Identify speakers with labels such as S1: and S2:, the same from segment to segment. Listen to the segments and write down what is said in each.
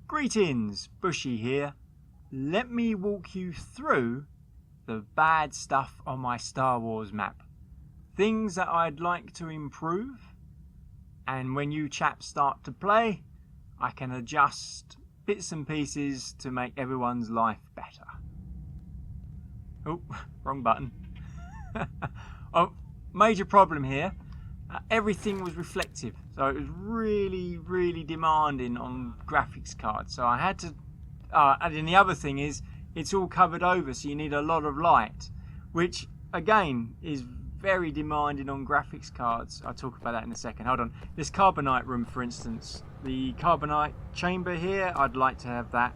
S1: Greetings, Bushy here. Let me walk you through the bad stuff on my Star Wars map. Things that I'd like to improve, and when you chaps start to play, I can adjust bits and pieces to make everyone's life better. Oh, wrong button. Oh, major problem here. Everything was reflective, so it was really demanding on graphics cards. So I had to, and then the other thing is, it's all covered over, so you need a lot of light, which again is very demanding on graphics cards. I'll talk about that in a second. Hold on. This carbonite room, for instance, the carbonite chamber here, I'd like to have that,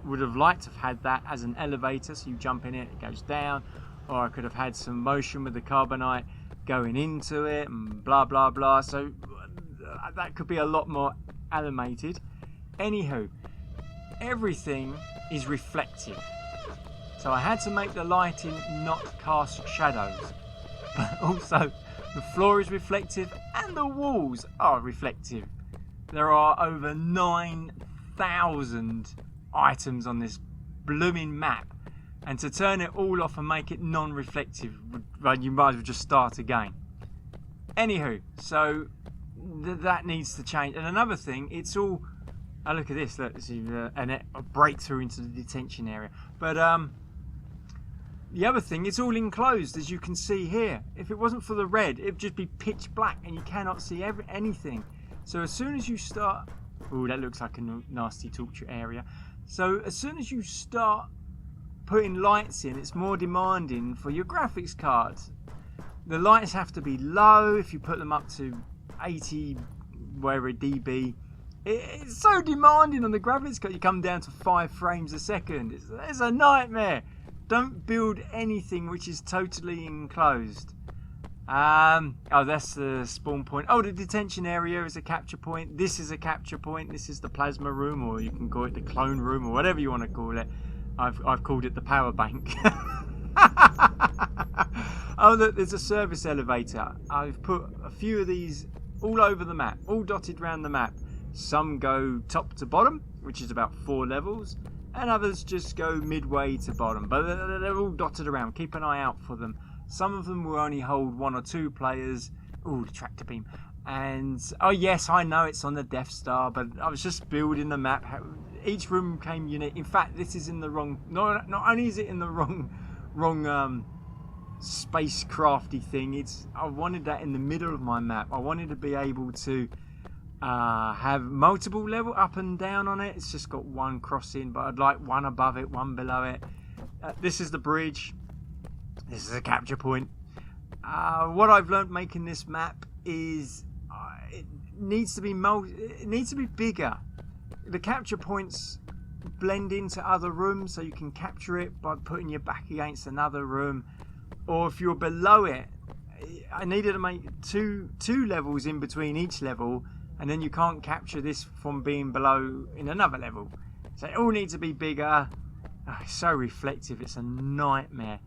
S1: would have liked to have had that as an elevator, so you jump in it, it goes down, or I could have had some motion with the carbonite going into it and blah blah blah, so that could be a lot more animated. Anywho, everything is reflective, so I had to make the lighting not cast shadows, but also the floor is reflective and the walls are reflective. There are over 9,000 items on this blooming map, and to turn it all off and make it non-reflective, you might as well just start again. Anywho, so that needs to change. And another thing, it's all, look at this, look, see, a breakthrough into the detention area. But the other thing, it's all enclosed, as you can see here. If it wasn't for the red, it'd just be pitch black and you cannot see anything. So as soon as you start, oh, that looks like a nasty torture area. So as soon as you start putting lights in, it's more demanding for your graphics cards. The lights have to be low. If you put them up to 80 whatever dB, it's so demanding on the graphics card. You come down to 5 frames a second. It's a nightmare. Don't build anything which is totally enclosed. Oh, that's the spawn point. Oh, the detention area is a capture point. This is a capture point. This is the plasma room, or you can call it the clone room, or whatever you want to call it. I've called it the power bank. Oh, look, there's a service elevator. I've put a few of these all over the map, all dotted around the map. Some go top to bottom, which is about 4 levels, and others just go midway to bottom, but they're all dotted around. Keep an eye out for them. Some of them will only hold 1 or 2 players. Oh, the tractor beam. And, oh yes, I know it's on the Death Star, but I was just building the map. Each room came unique. In fact, this is in the wrong, not only is it in the wrong spacecrafty thing, I wanted that in the middle of my map. I wanted to be able to have multiple level up and down on it. It's just got 1 crossing, but I'd like 1 above it, 1 below it. This is the bridge. This is a capture point. What I've learned making this map is it needs to be bigger. The capture points blend into other rooms, so you can capture it by putting your back against another room, or if you're below it, I needed to make two levels in between each level, and then you can't capture this from being below in another level. So it all needs to be bigger. It's so reflective, it's a nightmare.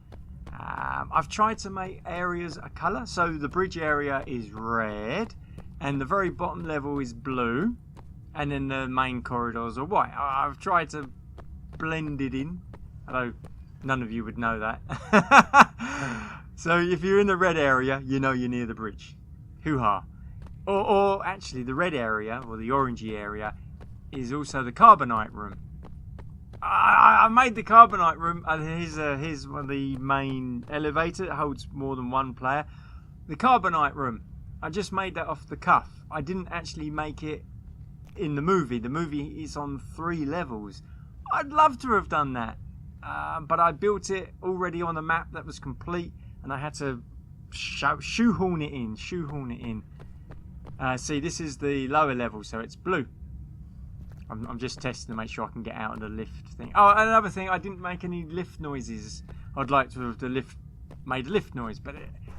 S1: I've tried to make areas a colour, so the bridge area is red, and the very bottom level is blue, and then the main corridors are white. I've tried to blend it in, although none of you would know that. So if you're in the red area, you know you're near the bridge. Hoo-ha. Or actually, the red area, or the orangey area, is also the carbonite room. I made the carbonite room. Here's one of the main elevator. It holds more than 1 player. The carbonite room, I just made that off the cuff. I didn't actually make it in the movie. The movie is on 3 levels. I'd love to have done that, but I built it already on a map that was complete, and I had to shoehorn it in. See, this is the lower level, so it's blue. I'm just testing to make sure I can get out of the lift thing. Oh, another thing, I didn't make any lift noises. I'd like to have made a lift noise, but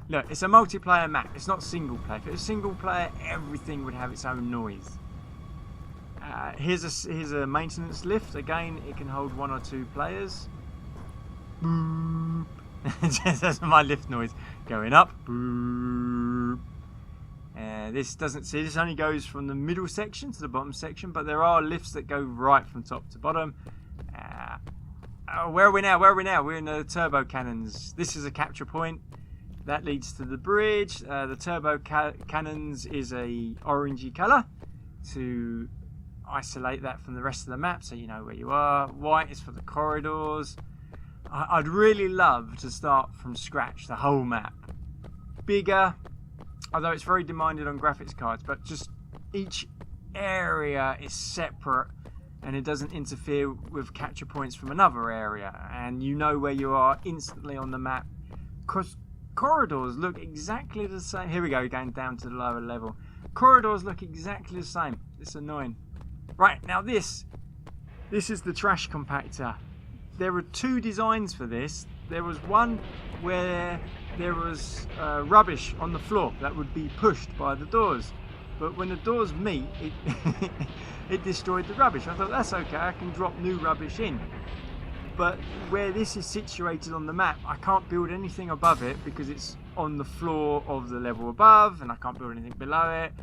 S1: look, it's a multiplayer map. It's not single player. If it was single player, everything would have its own noise. Here's a maintenance lift. Again, it can hold 1 or 2 players. Boop. That's my lift noise going up. Boop. This doesn't see. This only goes from the middle section to the bottom section, but there are lifts that go right from top to bottom. Where are we now? We're in the turbo cannons. This is a capture point that leads to the bridge. The turbo cannons is a orangey colour to isolate that from the rest of the map, so you know where you are. White is for the corridors. I'd really love to start from scratch, the whole map. Bigger, although it's very demanded on graphics cards, but just each area is separate and it doesn't interfere with capture points from another area, and you know where you are instantly on the map. Because corridors look exactly the same. Here we go, going down to the lower level. Corridors look exactly the same. It's annoying. Right, now this is the trash compactor. There were two designs for this. There was one where there was rubbish on the floor that would be pushed by the doors. But when the doors meet, it destroyed the rubbish. I thought, that's okay, I can drop new rubbish in. But where this is situated on the map, I can't build anything above it because it's on the floor of the level above, and I can't build anything below it.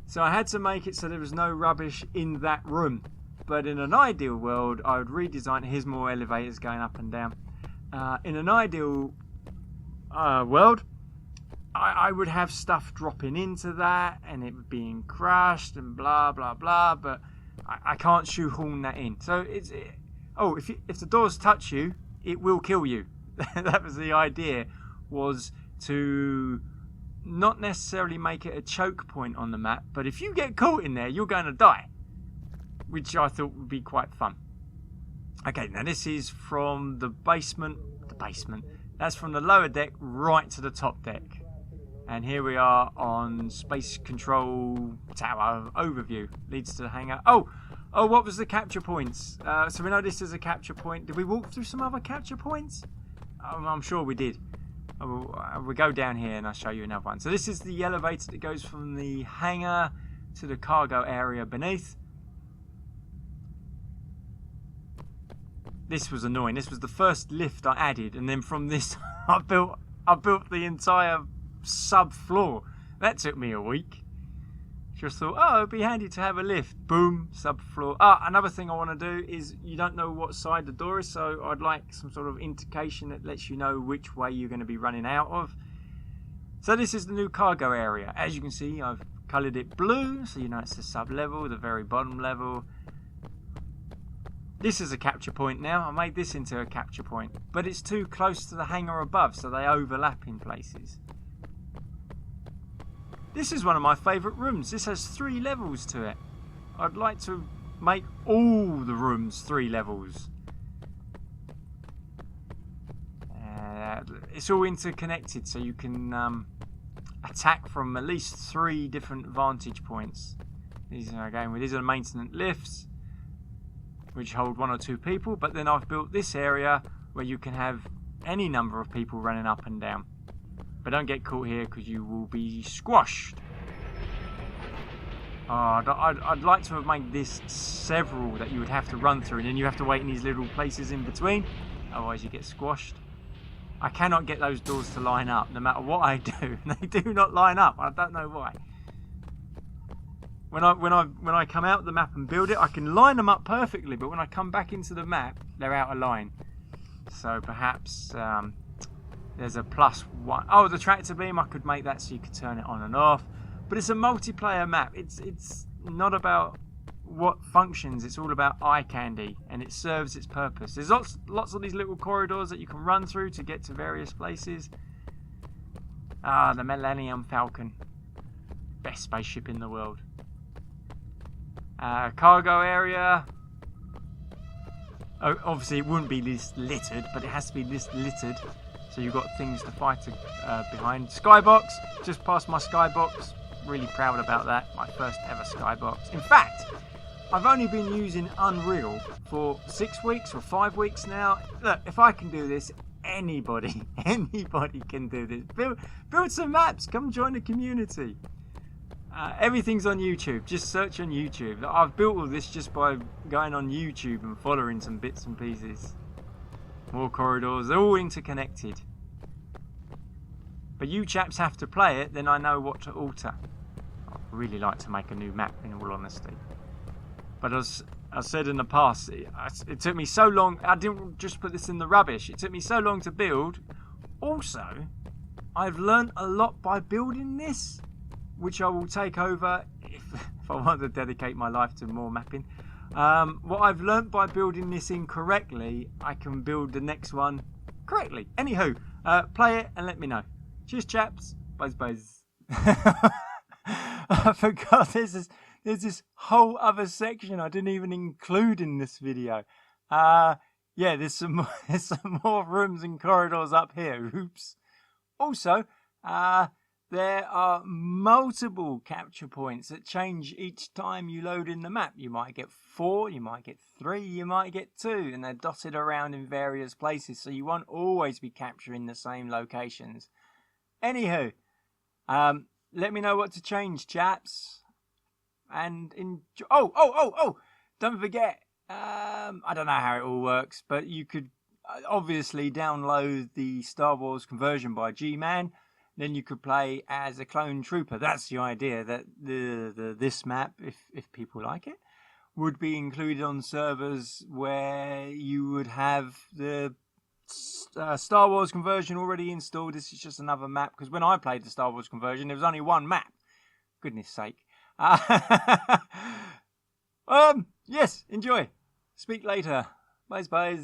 S1: So I had to make it so there was no rubbish in that room. But in an ideal world, I would redesign. Here's more elevators going up and down. In an ideal world, I would have stuff dropping into that and it being crushed and blah blah blah, but I can't shoehorn that in. So it's if the doors touch you, it will kill you. That was the idea, was to not necessarily make it a choke point on the map, but if you get caught in there, you're going to die, which I thought would be quite fun. Okay, now this is from the basement. That's from the lower deck right to the top deck. And here we are on Space Control Tower overview. Leads to the hangar. Oh, what was the capture points? So we know this is a capture point. Did we walk through some other capture points? I'm sure we did. We'll go down here and I'll show you another one. So this is the elevator that goes from the hangar to the cargo area beneath. This was annoying. This was the first lift I added, and then from this I built the entire subfloor. That took me a week. Just thought, oh, it'd be handy to have a lift. Boom, subfloor. Another thing I want to do is, you don't know what side the door is, so I'd like some sort of indication that lets you know which way you're going to be running out of. So this is the new cargo area. As you can see, I've coloured it blue, so you know it's the sub level, the very bottom level. This is a capture point now. I made this into a capture point, but it's too close to the hangar above, so they overlap in places. This is one of my favourite rooms. This has 3 levels to it. I'd like to make all the rooms 3 levels. It's all interconnected, so you can attack from at least 3 different vantage points. These are the maintenance lifts, which hold 1 or 2 people, but then I've built this area where you can have any number of people running up and down. But don't get caught here because you will be squashed. I'd like to have made this several that you would have to run through, and then you have to wait in these little places in between, otherwise you get squashed. I cannot get those doors to line up no matter what I do. They do not line up. I don't know why. When I come out of the map and build it, I can line them up perfectly, but when I come back into the map, they're out of line. So perhaps there's a +1. Oh, the tractor beam, I could make that so you could turn it on and off. But it's a multiplayer map. It's not about what functions, it's all about eye candy, and it serves its purpose. There's lots of these little corridors that you can run through to get to various places. The Millennium Falcon. Best spaceship in the world. Cargo area. Obviously it wouldn't be this littered, but it has to be this littered, so you've got things to fight behind. Skybox, just past my Skybox. Really proud about that, my first ever Skybox. In fact, I've only been using Unreal for 6 weeks or 5 weeks now. Look, if I can do this, anybody can do this. Build some maps, come join the community. Everything's on YouTube. Just search on YouTube. I've built all this just by going on YouTube and following some bits and pieces. More corridors. They're all interconnected. But you chaps have to play it, then I know what to alter. I really like to make a new map, in all honesty. But as I said in the past, it took me so long. I didn't just put this in the rubbish. It took me so long to build. Also, I've learned a lot by building this, which I will take over if I want to dedicate my life to more mapping. What I've learned by building this incorrectly, I can build the next one correctly. Anywho, play it and let me know. Cheers, chaps. Buzz, buzz. I forgot there's this whole other section I didn't even include in this video. Yeah, there's some more rooms and corridors up here. Oops. Also, there are multiple capture points that change each time you load in the map. You might get 4, you might get 3, you might get 2, and they're dotted around in various places, so you won't always be capturing the same locations. Anywho, let me know what to change, chaps. And enjoy. Oh! Don't forget. I don't know how it all works, but you could obviously download the Star Wars conversion by G-Man. Then you could play as a clone trooper. That's the idea, that this map, if people like it, would be included on servers where you would have the Star Wars conversion already installed. This is just another map, because when I played the Star Wars conversion, there was only one map. Goodness sake. Yes, enjoy. Speak later. Bye.